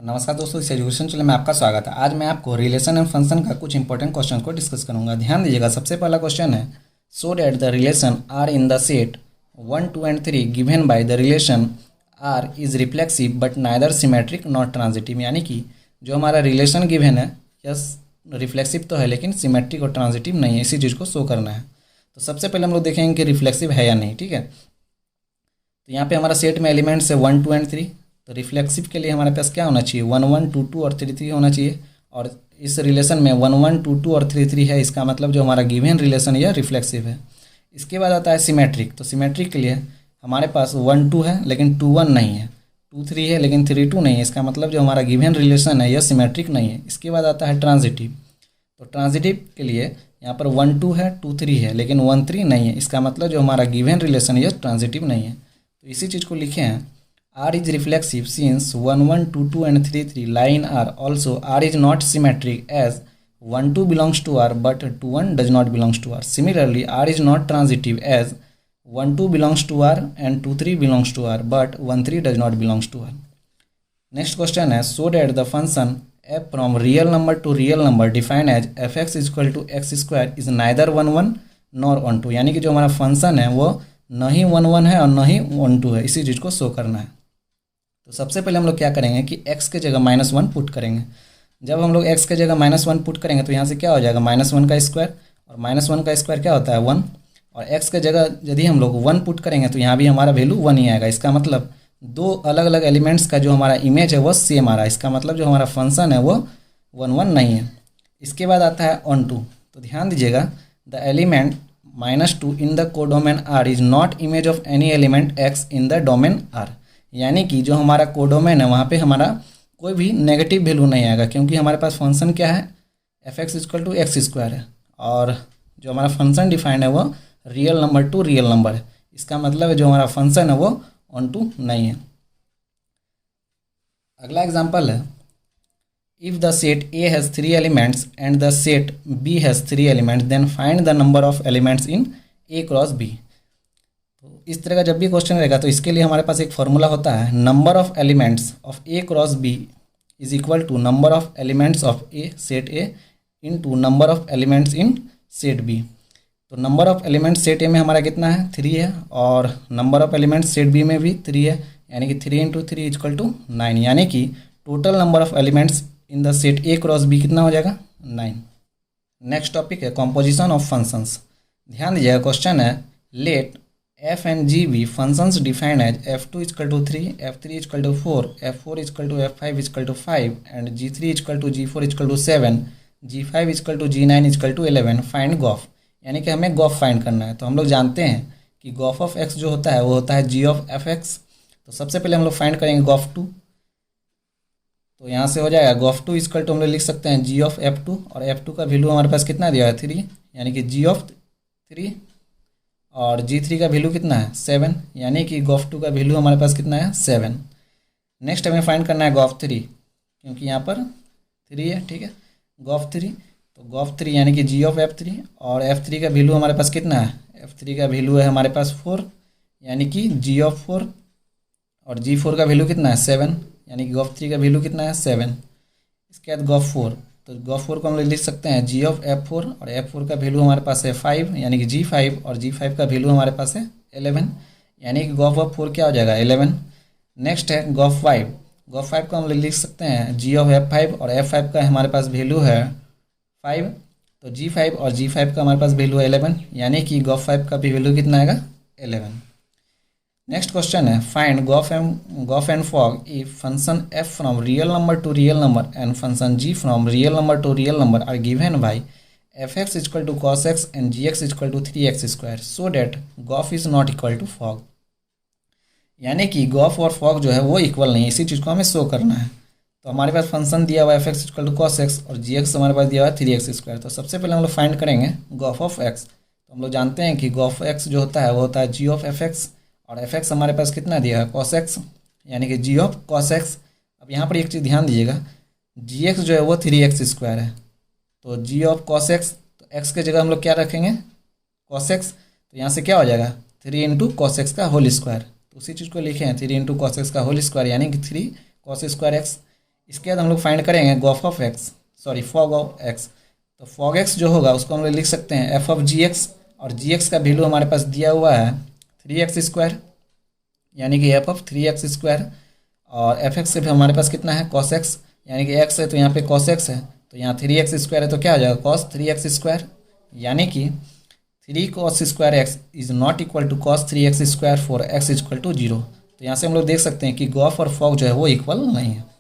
नमस्कार दोस्तों, इस एजुकेशन चैनल में आपका स्वागत है। आज मैं आपको रिलेशन एंड फंक्शन का कुछ इंपॉर्टेंट क्वेश्चन को डिस्कस करूंगा। ध्यान दीजिएगा। सबसे पहला क्वेश्चन है, so that the relation R in the set 1, 2 and 3 given by the relation R is reflexive but neither symmetric not transitive. यानी कि जो हमारा रिलेशन गिवन है यस रिफ्लेक्सिव तो है लेकिन सिमेट्रिक और ट्रांजिटिव नहीं है, इसी चीज़ को शो करना है। तो सबसे पहले हम लोग देखेंगे कि रिफ्लेक्सिव है या नहीं। ठीक है, तो यहाँ पे हमारा सेट में एलिमेंट्स है 1, 2 एंड 3। तो रिफ्लेक्सिव के लिए हमारे पास क्या होना चाहिए, 1, 1, 2, 2 और 3, 3 होना चाहिए। और इस रिलेशन में 1, 1, 2, 2 और 3, 3 है, इसका मतलब जो हमारा गिवन रिलेशन यह रिफ्लेक्सिव है। इसके बाद आता है सिमेट्रिक। तो सिमेट्रिक के लिए हमारे पास 1, 2 है लेकिन 2, 1 नहीं है, 2, 3 है लेकिन 3, 2 नहीं है, इसका मतलब जो हमारा गिवन रिलेशन है यह सिमेट्रिक नहीं है। इसके बाद आता है ट्रांजिटिव। तो ट्रांजिटिव के लिए यहाँ पर 1, 2 है, 2, 3 है लेकिन 1, 3 नहीं है, इसका मतलब जो हमारा गिवन रिलेशन यह ट्रांजिटिव नहीं है। तो इसी चीज़ को लिखे हैं, R is reflexive since 1, 1, 2, 2 and 3, 3 line R. Also, R is not symmetric as 1, 2 belongs to R but 2, 1 does not belongs to R. Similarly, R is not transitive as 1, 2 belongs to R and 2, 3 belongs to R but 1, 3 does not belongs to R. Next question है, so that the function f from real number to real number defined as fx is equal to x square is neither 1, 1 nor 1, 2। यानी कि जो हमारा function है वो न ही 1, 1 है और न ही 1, 2 है, इसी चीज़ को शो करना है। तो सबसे पहले हम लोग क्या करेंगे कि x के जगह -1 पुट करेंगे। जब हम लोग x के जगह -1 पुट करेंगे तो यहाँ से क्या हो जाएगा, -1 का स्क्वायर, और -1 का स्क्वायर क्या होता है 1। और x के जगह यदि हम लोग 1 पुट करेंगे तो यहाँ भी हमारा वैल्यू 1 ही आएगा। इसका मतलब दो अलग अलग एलिमेंट्स का जो हमारा इमेज है वो सेम आ रहा है, इसका मतलब जो हमारा फंक्शन है वो 1, 1 नहीं है। इसके बाद आता है ऑन टू। तो ध्यान दीजिएगा, the element -2 in the codomain R is not image of any element x in the domain R। यानी कि जो हमारा कोडोमेन है वहाँ पे हमारा कोई भी नेगेटिव वैल्यू नहीं आएगा, क्योंकि हमारे पास फंक्शन क्या है, fx equal to x square है, और जो हमारा फंक्शन डिफाइंड है वो real number to real number है। इसका मतलब है जो हमारा फंक्शन है वो ऑन टू नहीं है। अगला एग्जाम्पल है, if the set A has 3 elements and the set B has 3 elements then find the number of elements in A cross B। तो इस तरह का जब भी क्वेश्चन रहेगा तो इसके लिए हमारे पास एक फॉर्मूला होता है, number of elements of A cross B is equal to number of elements of A set A into number of elements in set B। तो number of elements set A में हमारा कितना है, 3 है, और number of elements set B में भी 3 है, यानी कि 3 × 3 इक्वल टू 9। यानी कि total number of elements in the set A cross B कितना हो जाएगा, 9। नेक्स्ट टॉपिक है कॉम्पोजिशन ऑफ फंक्शंस। ध्यान दीजिएगा, क्वेश्चन है, late f and g be functions defined as f2 equal to 3, f3 equal to 4, f4 equal to f5 equal to 5 and g3 equal to g4 equal to 7, g5 equal to g9 equal to 11, find gof. यानी कि हमें Gauff find करना है। तो हम लोग जानते हैं कि गॉफ ऑफ x जो होता है वो होता है g ऑफ fx। तो सबसे पहले हम लोग फाइंड करेंगे गॉफ 2। तो यहाँ से हो जाएगा गॉफ 2 इक्वल टू हम लोग लिख सकते हैं g ऑफ f2, और f2 का वैल्यू हमारे पास कितना दिया है 3, यानी कि g ऑफ 3, और g3 का वैल्यू कितना है 7, यानी कि गॉफ 2 का वैल्यू हमारे पास कितना है 7। नेक्स्ट हमें फाइंड करना है गॉफ 3, क्योंकि यहाँ पर 3 है। ठीक है, गॉफ 3, तो गॉफ 3 यानी कि g ऑफ f3, और f3 का वैल्यू हमारे पास कितना है, f3 का वैल्यू है हमारे पास 4, यानी कि g ऑफ 4, और g4 का वैल्यू कितना है 7, यानी कि गॉफ 3 का वैल्यू कितना है 7। इसके बाद गॉफ 4, तो गॉफ 4 को हम लोग लिख सकते हैं g ऑफ f4, और f4 का वैल्यू हमारे पास है 5, यानी कि g5, और g5 का वैल्यू हमारे पास है 11, यानी कि गॉफ ऑफ 4 क्या हो जाएगा 11। नेक्स्ट है गॉफ 5, गॉफ 5 को हम लोग लिख सकते हैं g ऑफ f5, और f5 का हमारे पास वैल्यू है 5, तो g5 और g5 का हमारे पास वैल्यू है 11, यानी कि गॉफ 5 का भी वैल्यू कितना आएगा 11। नेक्स्ट क्वेश्चन है, find gof and fog if function f from real number to real number and function g from real number to real number are given by fx equal to cos x and gx equal to 3x square so that gof is not equal to fog. यानी कि Gauff और fog जो है वो equal नहीं है, इसी चीज़ को हमें शो करना है। तो हमारे पास फंक्शन दिया हुआ है fx equal to cos x, और gx हमारे पास दिया हुआ है 3x स्क्वायर। तो सबसे पहले हम लोग फाइंड करेंगे गॉफ ऑफ x। तो हम लोग जानते हैं कि गॉफ x जो होता है वो होता है g ऑफ fx, और fx हमारे पास कितना दिया है cos x, यानी कि g ऑफ cos x। अब यहाँ पर एक चीज़ ध्यान दीजिएगा, gx जो है वो 3x स्क्वायर है, तो g ऑफ cos x, तो x के जगह हम लोग क्या रखेंगे cos x, तो यहाँ से क्या हो जाएगा 3 × cos x का होल स्क्वायर। तो उसी चीज़ को लिखे हैं 3 × cos x का होल स्क्वायर, यानी कि 3 cos स्क्वायर x। इसके बाद हम लोग फाइंड करेंगे Gauff of x, sorry fog of x. तो फॉग एक्स जो होगा उसको हम लोग लिख सकते हैं एफ ऑफ जी एक्स, और जी एक्स का वैल्यू हमारे पास दिया हुआ है 3x², यानी कि एफ ऑफ 3x², और एफ एक्स से भी हमारे पास कितना है कॉस एक्स, यानी कि एक्स है तो यहाँ पे कॉस एक्स है, तो यहाँ 3x² है तो क्या हो जाएगा कॉस 3x², यानी कि 3 cos² x is not equal to cos 3x² for x equal to 0। तो यहाँ से हम लोग देख सकते हैं कि गॉफ और फॉग जो है वो इक्वल नहीं है।